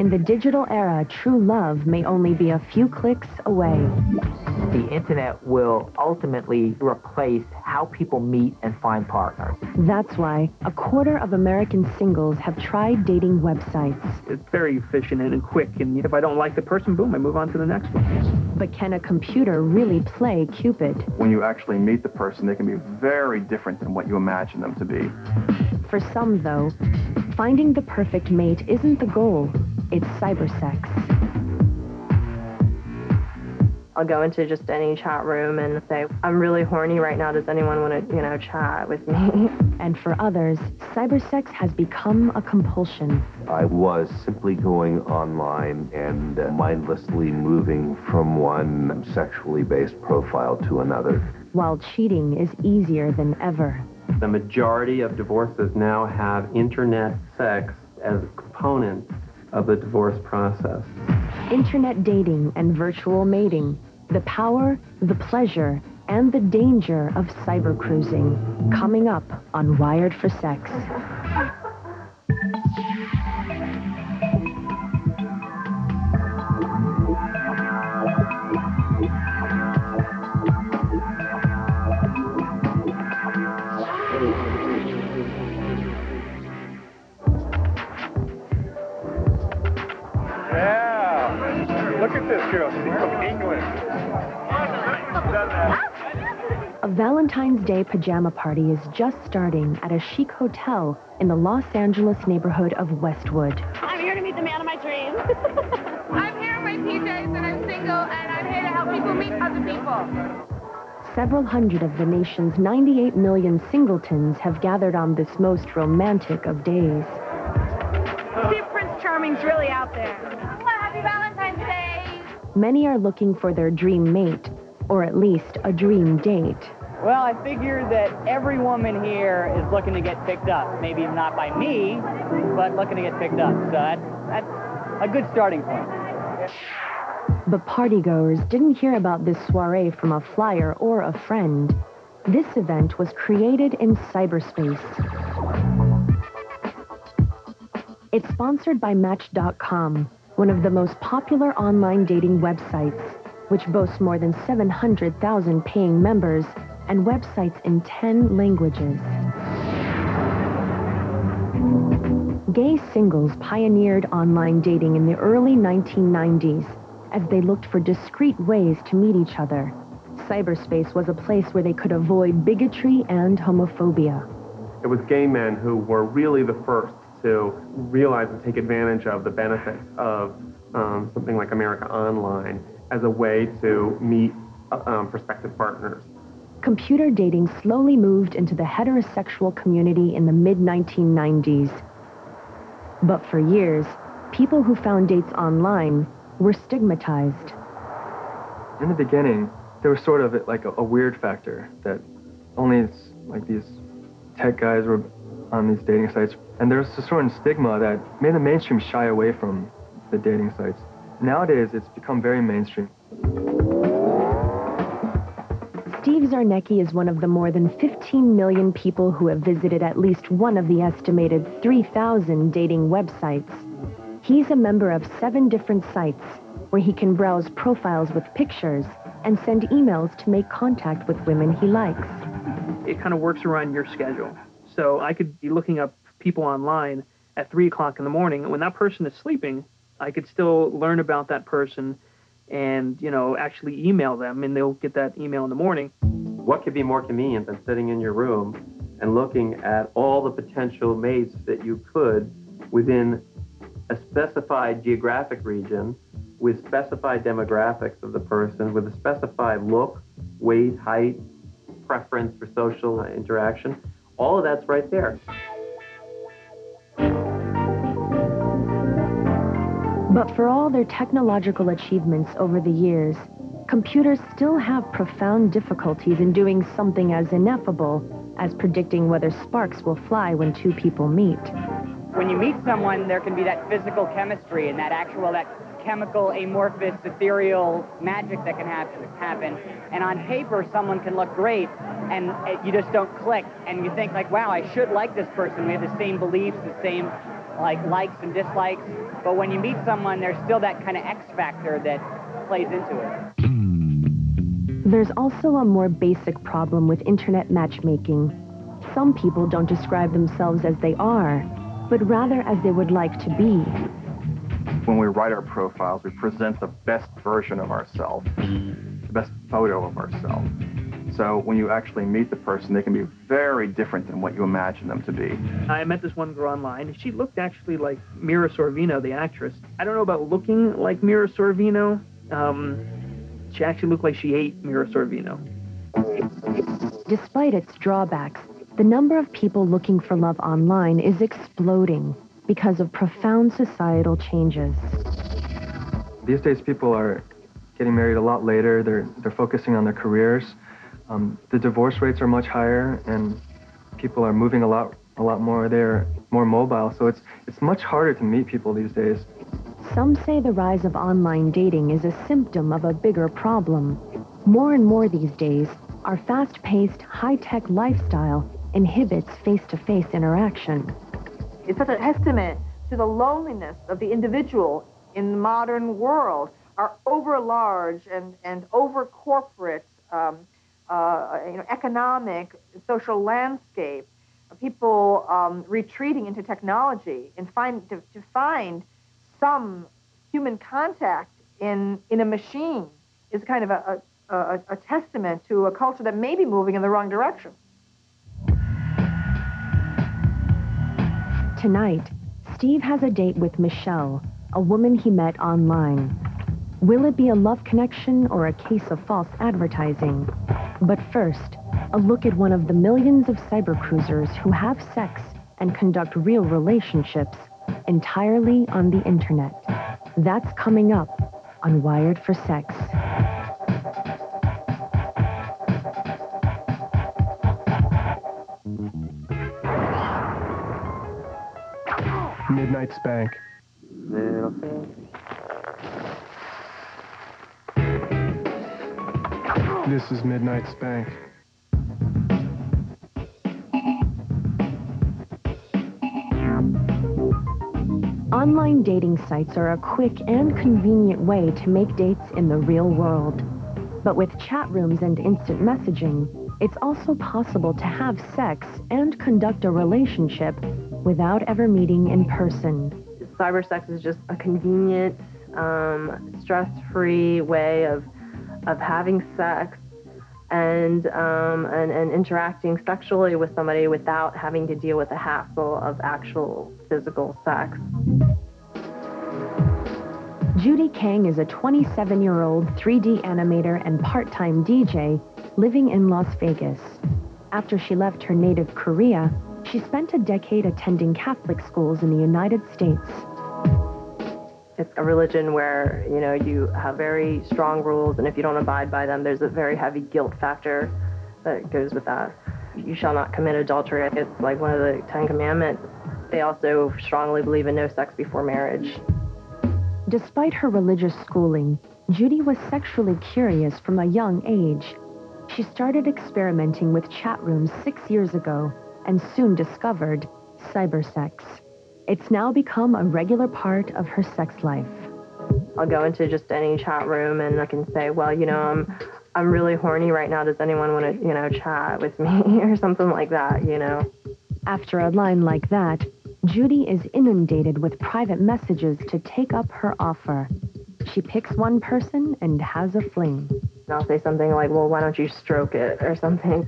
In the digital era, true love may only be a few clicks away. The internet will ultimately replace how people meet and find partners. That's why a quarter of American singles have tried dating websites. It's very efficient and quick, and if I don't like the person, boom, I move on to the next one. But can a computer really play Cupid? When you actually meet the person, they can be very different than what you imagine them to be. For some, though, finding the perfect mate isn't the goal. It's cybersex. I'll go into just any chat room and say, I'm really horny right now. Does anyone want to, chat with me? And for others, cybersex has become a compulsion. I was simply going online and mindlessly moving from one sexually based profile to another. While cheating is easier than ever. The majority of divorces now have internet sex as a component of the divorce process. Internet dating and virtual mating, the power, the pleasure, and the danger of cybercruising, coming up on Wired for Sex. Look at this girl, she's from England. A Valentine's Day pajama party is just starting at a chic hotel in the Los Angeles neighborhood of Westwood. I'm here to meet the man of my dreams. I'm here in my PJs and I'm single and I'm here to help people meet other people. Several hundred of the nation's 98 million singletons have gathered on this most romantic of days. See if Prince Charming's really out there. Well, happy Valentine's Day. Many are looking for their dream mate, or at least a dream date. Well, I figure that every woman here is looking to get picked up. Maybe not by me, but looking to get picked up. So that's a good starting point. But partygoers didn't hear about this soiree from a flyer or a friend. This event was created in cyberspace. It's sponsored by Match.com, one of the most popular online dating websites, which boasts more than 700,000 paying members and websites in 10 languages. Gay singles pioneered online dating in the early 1990s as they looked for discreet ways to meet each other. Cyberspace was a place where they could avoid bigotry and homophobia. It was gay men who were really the first to realize and take advantage of the benefits of something like America Online as a way to meet prospective partners. Computer dating slowly moved into the heterosexual community in the mid-1990s. But for years, people who found dates online were stigmatized. In the beginning, there was sort of like a weird factor that only like these tech guys were on these dating sites. And there's a certain stigma that made the mainstream shy away from the dating sites. Nowadays, it's become very mainstream. Steve Zarnecki is one of the more than 15 million people who have visited at least one of the estimated 3,000 dating websites. He's a member of 7 different sites where he can browse profiles with pictures and send emails to make contact with women he likes. It kind of works around your schedule. So I could be looking up people online at 3 o'clock in the morning. When that person is sleeping, I could still learn about that person and, actually email them, and they'll get that email in the morning. What could be more convenient than sitting in your room and looking at all the potential mates that you could within a specified geographic region with specified demographics of the person, with a specified look, weight, height, preference for social interaction. All of that's right there. But for all their technological achievements over the years, computers still have profound difficulties in doing something as ineffable as predicting whether sparks will fly when 2 people meet. When you meet someone, there can be that physical chemistry and that chemical, amorphous, ethereal magic that can happen. And on paper, someone can look great, and you just don't click. And you think, like, wow, I should like this person. We have the same beliefs, the same like likes and dislikes, but when you meet someone, there's still that kind of X factor that plays into it. There's also a more basic problem with internet matchmaking. Some people don't describe themselves as they are, but rather as they would like to be. When we write our profiles, we present the best version of ourselves, the best photo of ourselves. So when you actually meet the person, they can be very different than what you imagine them to be. I met this one girl online. She looked actually like Mira Sorvino, the actress. I don't know about looking like Mira Sorvino. She actually looked like she ate Mira Sorvino. Despite its drawbacks, the number of people looking for love online is exploding because of profound societal changes. These days, people are getting married a lot later. They're focusing on their careers. The divorce rates are much higher, and people are moving a lot more. They're more mobile, so it's much harder to meet people these days. Some say the rise of online dating is a symptom of a bigger problem. More and more these days, our fast-paced, high-tech lifestyle inhibits face-to-face interaction. It's such a testament to the loneliness of the individual in the modern world. Our over-large and over-corporate economic, social landscape, people retreating into technology and to find some human contact in a machine is kind of a testament to a culture that may be moving in the wrong direction. Tonight, Steve has a date with Michelle, a woman he met online. Will it be a love connection or a case of false advertising? But first, a look at one of the millions of cybercruisers who have sex and conduct real relationships entirely on the internet. That's coming up on Wired for Sex. Midnight Spank. This is Midnight Spank. Online dating sites are a quick and convenient way to make dates in the real world. But with chat rooms and instant messaging, it's also possible to have sex and conduct a relationship without ever meeting in person. Cyber sex is just a convenient, stress-free way of having sex and interacting sexually with somebody without having to deal with the hassle of actual physical sex. Judy Kang is a 27-year-old 3D animator and part-time DJ living in Las Vegas. After she left her native Korea, she spent a decade attending Catholic schools in the United States. It's a religion where, you have very strong rules, and if you don't abide by them, there's a very heavy guilt factor that goes with that. You shall not commit adultery. It's like one of the 10 Commandments. They also strongly believe in no sex before marriage. Despite her religious schooling, Judy was sexually curious from a young age. She started experimenting with chat rooms 6 years ago and soon discovered cybersex. It's now become a regular part of her sex life. I'll go into just any chat room and I can say, well, I'm really horny right now. Does anyone want to, chat with me or something like that, After a line like that, Judy is inundated with private messages to take up her offer. She picks one person and has a fling. I'll say something like, well, why don't you stroke it or something.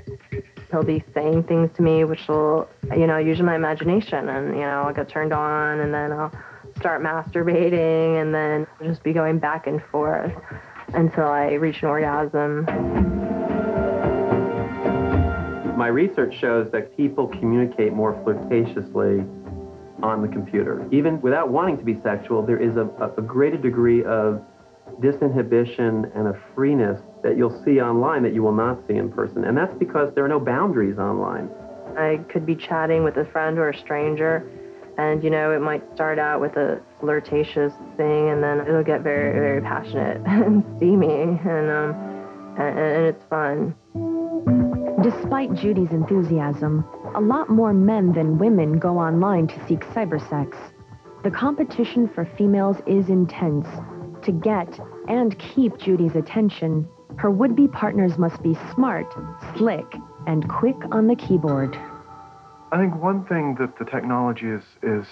He'll be saying things to me which will, use my imagination, and, I'll get turned on, and then I'll start masturbating, and then I'll just be going back and forth until I reach an orgasm. My research shows that people communicate more flirtatiously on the computer. Even without wanting to be sexual, there is a greater degree of disinhibition and a freeness that you'll see online that you will not see in person. And that's because there are no boundaries online. I could be chatting with a friend or a stranger, and, it might start out with a flirtatious thing, and then it'll get very, very passionate and steamy, and it's fun. Despite Judy's enthusiasm, a lot more men than women go online to seek cybersex. The competition for females is intense. To get and keep Judy's attention, her would-be partners must be smart, slick, and quick on the keyboard. I think one thing that the technology is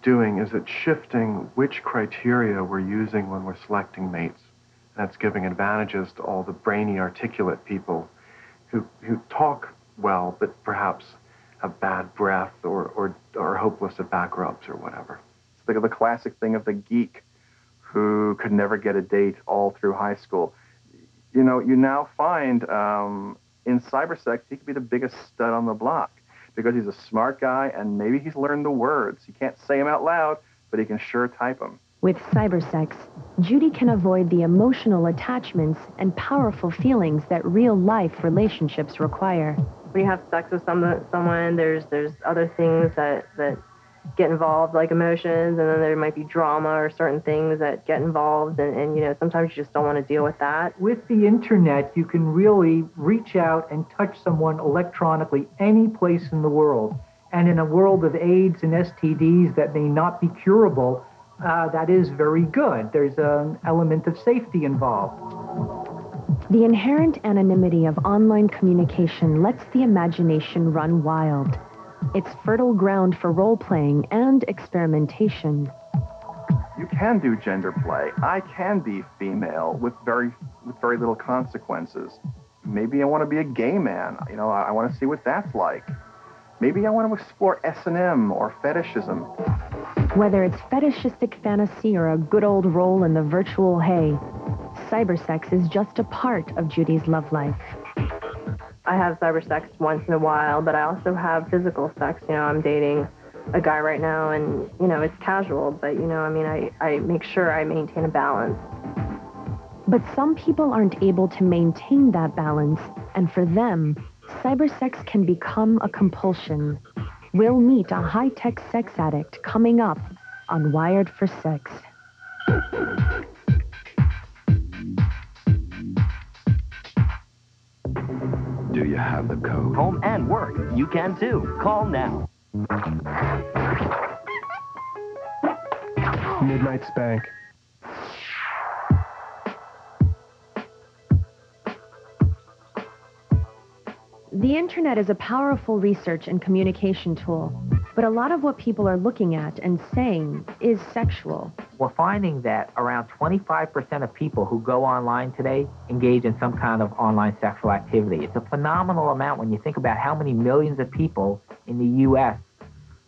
doing is it's shifting which criteria we're using when we're selecting mates. That's giving advantages to all the brainy, articulate people who talk well, but perhaps have bad breath or are hopeless at back rubs or whatever. Think of the classic thing of the geek who could never get a date all through high school. You know, you now find in cybersex, he could be the biggest stud on the block because he's a smart guy and maybe he's learned the words. He can't say them out loud, but he can sure type them. With cybersex, Judy can avoid the emotional attachments and powerful feelings that real-life relationships require. When you have sex with someone, there's other things that get involved, like emotions, and then there might be drama or certain things that get involved, and you know, sometimes you just don't want to deal with that. With the internet, you can really reach out and touch someone electronically any place in the world. And in a world of AIDS and STDs that may not be curable, that is very good. There's an element of safety involved. The inherent anonymity of online communication lets the imagination run wild. It's fertile ground for role-playing and experimentation. You can do gender play. I can be female with very little consequences. Maybe I want to be a gay man. You know, I want to see what that's like. Maybe I want to explore S&M or fetishism. Whether it's fetishistic fantasy or a good old roll in the virtual hay, cybersex is just a part of Judy's love life. I have cybersex once in a while, but I also have physical sex. You know, I'm dating a guy right now, and, you know, it's casual, but, you know, I mean, I make sure I maintain a balance. But some people aren't able to maintain that balance, and for them, cybersex can become a compulsion. We'll meet a high-tech sex addict coming up on Wired for Sex. Do you have the code? Home and work, you can too. Call now. Midnight Spank. The internet is a powerful research and communication tool, but a lot of what people are looking at and saying is sexual. We're finding that around 25% of people who go online today engage in some kind of online sexual activity. It's a phenomenal amount when you think about how many millions of people in the U.S.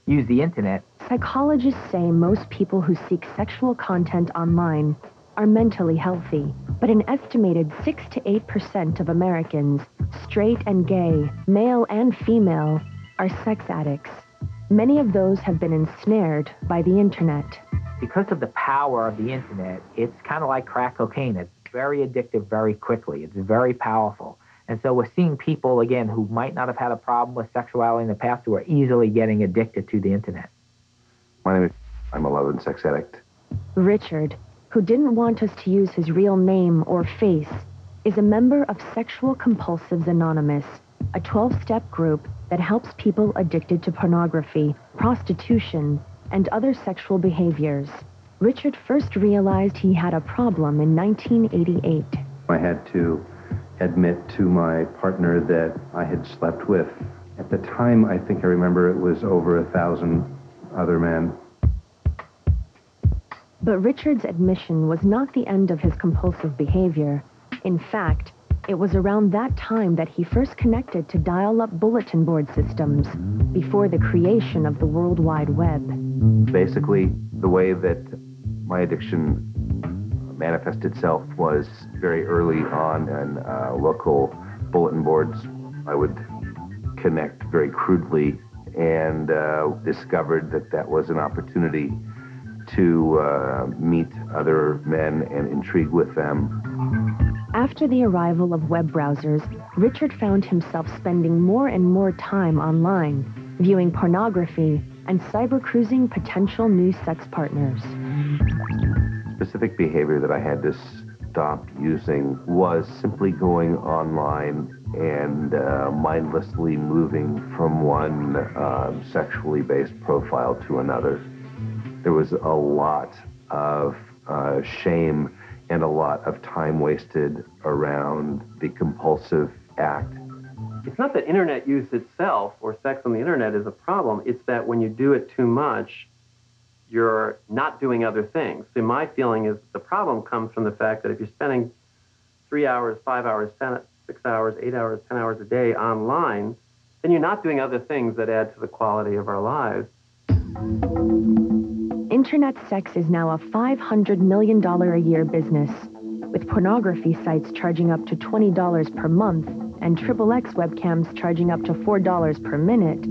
use the internet. Psychologists say most people who seek sexual content online are mentally healthy, but an estimated 6 to 8% of Americans, straight and gay, male and female, are sex addicts. Many of those have been ensnared by the internet. Because of the power of the internet, it's kind of like crack cocaine. It's very addictive very quickly. It's very powerful. And so we're seeing people, again, who might not have had a problem with sexuality in the past who are easily getting addicted to the internet. My name is... I'm a love and sex addict. Richard, who didn't want us to use his real name or face, is a member of Sexual Compulsives Anonymous, a 12-step group that helps people addicted to pornography, prostitution, and other sexual behaviors. Richard first realized he had a problem in 1988. I had to admit to my partner that I had slept with. At the time, I think I remember it was over 1,000 other men. But Richard's admission was not the end of his compulsive behavior. In fact, it was around that time that he first connected to dial-up bulletin board systems before the creation of the World Wide Web. Basically, the way that my addiction manifested itself was very early on in local bulletin boards. I would connect very crudely and discovered that that was an opportunity to meet other men and intrigue with them. After the arrival of web browsers, Richard found himself spending more and more time online, viewing pornography and cybercruising potential new sex partners. Specific behavior that I had to stop using was simply going online and mindlessly moving from one sexually based profile to another. There was a lot of shame and a lot of time wasted around the compulsive act. It's not that internet use itself or sex on the internet is a problem. It's that when you do it too much, you're not doing other things. So my feeling is the problem comes from the fact that if you're spending 3 hours, 5 hours, 6 hours, 8 hours, 10 hours a day online, then you're not doing other things that add to the quality of our lives. Internet sex is now a $500 million a year business, with pornography sites charging up to $20 per month and XXX webcams charging up to $4 per minute.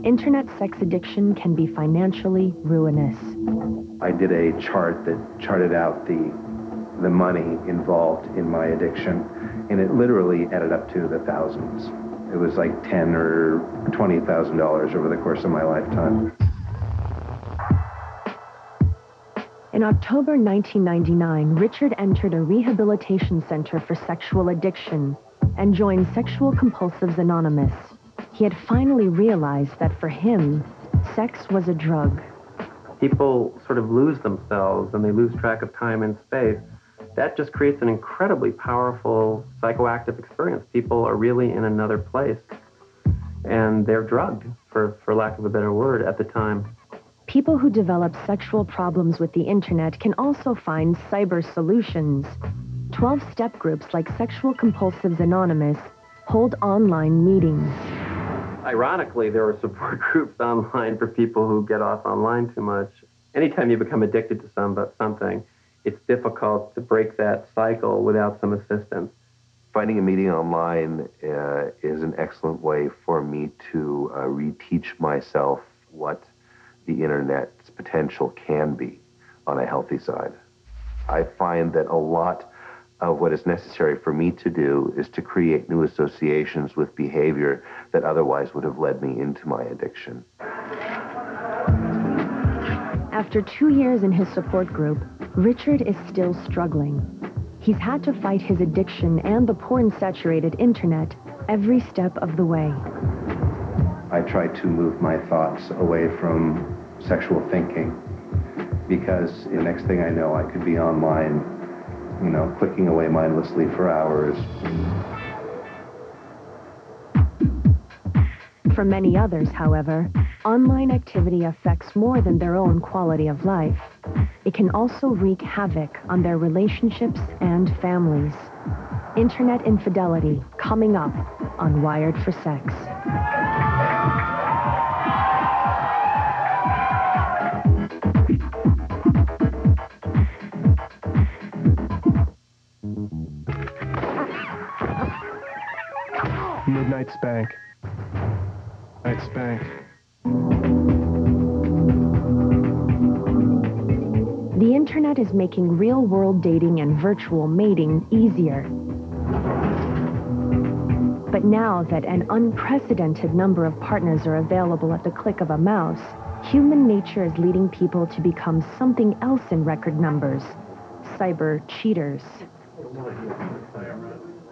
Internet sex addiction can be financially ruinous. I did a chart that charted out the money involved in my addiction, and it literally added up to the thousands. It was like $10,000 or $20,000 over the course of my lifetime. In October 1999, Richard entered a rehabilitation center for sexual addiction and joined Sexual Compulsives Anonymous. He had finally realized that for him, sex was a drug. People sort of lose themselves and they lose track of time and space. That just creates an incredibly powerful psychoactive experience. People are really in another place, and they're drugged, for lack of a better word, at the time. People who develop sexual problems with the internet can also find cyber solutions. 12-step groups like Sexual Compulsives Anonymous hold online meetings. Ironically, there are support groups online for people who get off online too much. Anytime you become addicted to something, it's difficult to break that cycle without some assistance. Finding a meeting online is an excellent way for me to reteach myself what the internet's potential can be on a healthy side. I find that a lot of what is necessary for me to do is to create new associations with behavior that otherwise would have led me into my addiction. After 2 years in his support group, Richard is still struggling. He's had to fight his addiction and the porn-saturated internet every step of the way. I try to move my thoughts away from sexual thinking, because the next thing I know, I could be online, clicking away mindlessly for hours. For many others, however, online activity affects more than their own quality of life. It can also wreak havoc on their relationships and families. Internet infidelity, coming up on Wired for Sex. Midnight spank. Night spank. The internet is making real-world dating and virtual mating easier. But now that an unprecedented number of partners are available at the click of a mouse, human nature is leading people to become something else in record numbers: cyber cheaters.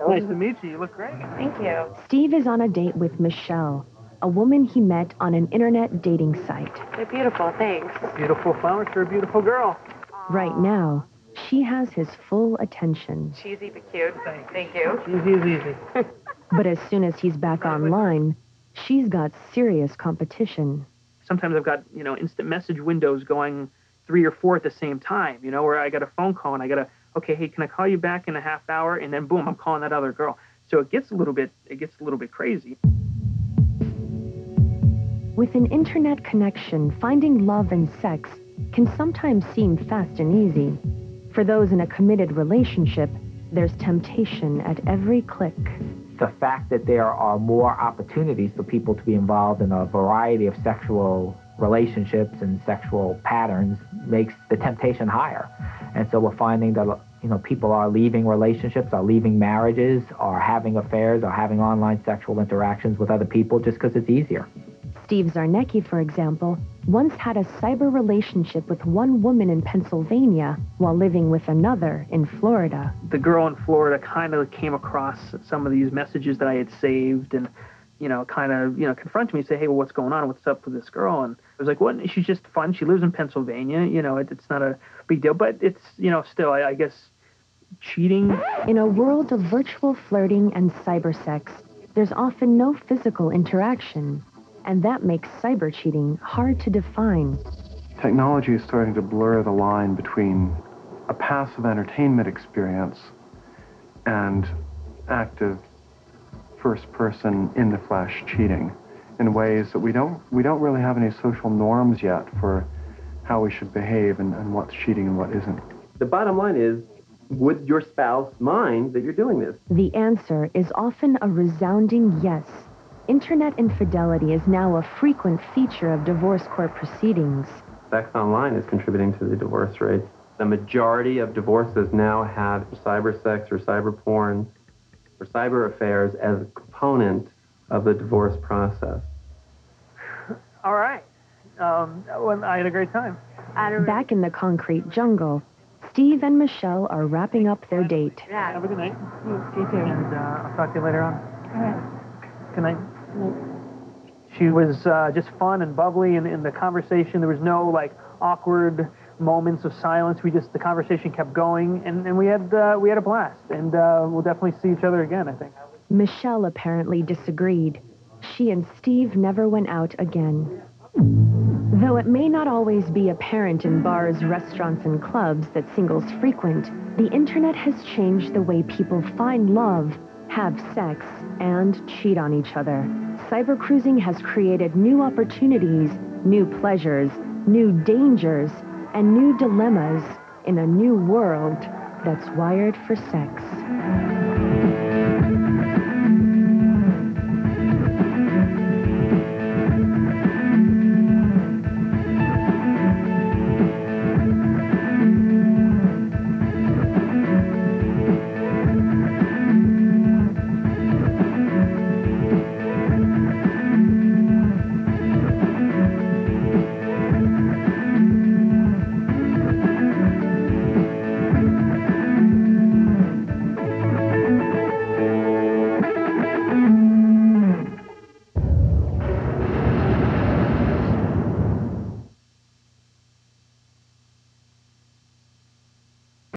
Nice to meet you. You look great. Thank you. Steve is on a date with Michelle, a woman he met on an internet dating site. They're beautiful, thanks. Beautiful flowers for a beautiful girl. Right now, she has his full attention. Cheesy but cute. Thank you. Easy is easy. But as soon as he's back online, she's got serious competition. Sometimes I've got, instant message windows going 3 or 4 at the same time, where I got a phone call and I got to, okay, hey, can I call you back in a half hour? And then boom, I'm calling that other girl. So it gets a little bit crazy. With an internet connection, finding love and sex can sometimes seem fast and easy. For those in a committed relationship, there's temptation at every click. The fact that there are more opportunities for people to be involved in a variety of sexual relationships and sexual patterns makes the temptation higher. And so we're finding that people are leaving relationships, are leaving marriages, are having affairs, are having online sexual interactions with other people just because it's easier. Steve Zarnecki, for example, once had a cyber relationship with one woman in Pennsylvania while living with another in Florida. The girl in Florida kind of came across some of these messages that I had saved, and kind of, confront me and say, hey, well, what's going on? What's up with this girl? And I was like, what? She's just fun. She lives in Pennsylvania. It's not a big deal. But it's, still, I guess, cheating. In a world of virtual flirting and cybersex, there's often no physical interaction. And that makes cyber cheating hard to define. Technology is starting to blur the line between a passive entertainment experience and active first-person in-the-flesh cheating in ways that we don't really have any social norms yet for how we should behave and what's cheating and what isn't. The bottom line is, would your spouse mind that you're doing this? The answer is often a resounding yes. Internet infidelity is now a frequent feature of divorce court proceedings. Sex online is contributing to the divorce rate. The majority of divorces now have cybersex or cyber porn or cyber affairs as a component of the divorce process. All right. I had a great time. Back in the concrete jungle, Steve and Michelle are wrapping up their date. Yeah. Have a good night. You too. And I'll talk to you later on. Good night. She was just fun and bubbly in the conversation. There was no awkward moments of silence. The conversation kept going, and we had a blast. And we'll definitely see each other again, I think. Michelle apparently disagreed. She and Steve never went out again. Though it may not always be apparent in bars, restaurants, and clubs that singles frequent, the internet has changed the way people find love, have sex, and cheat on each other. Cybercruising has created new opportunities, new pleasures, new dangers, and new dilemmas in a new world that's wired for sex.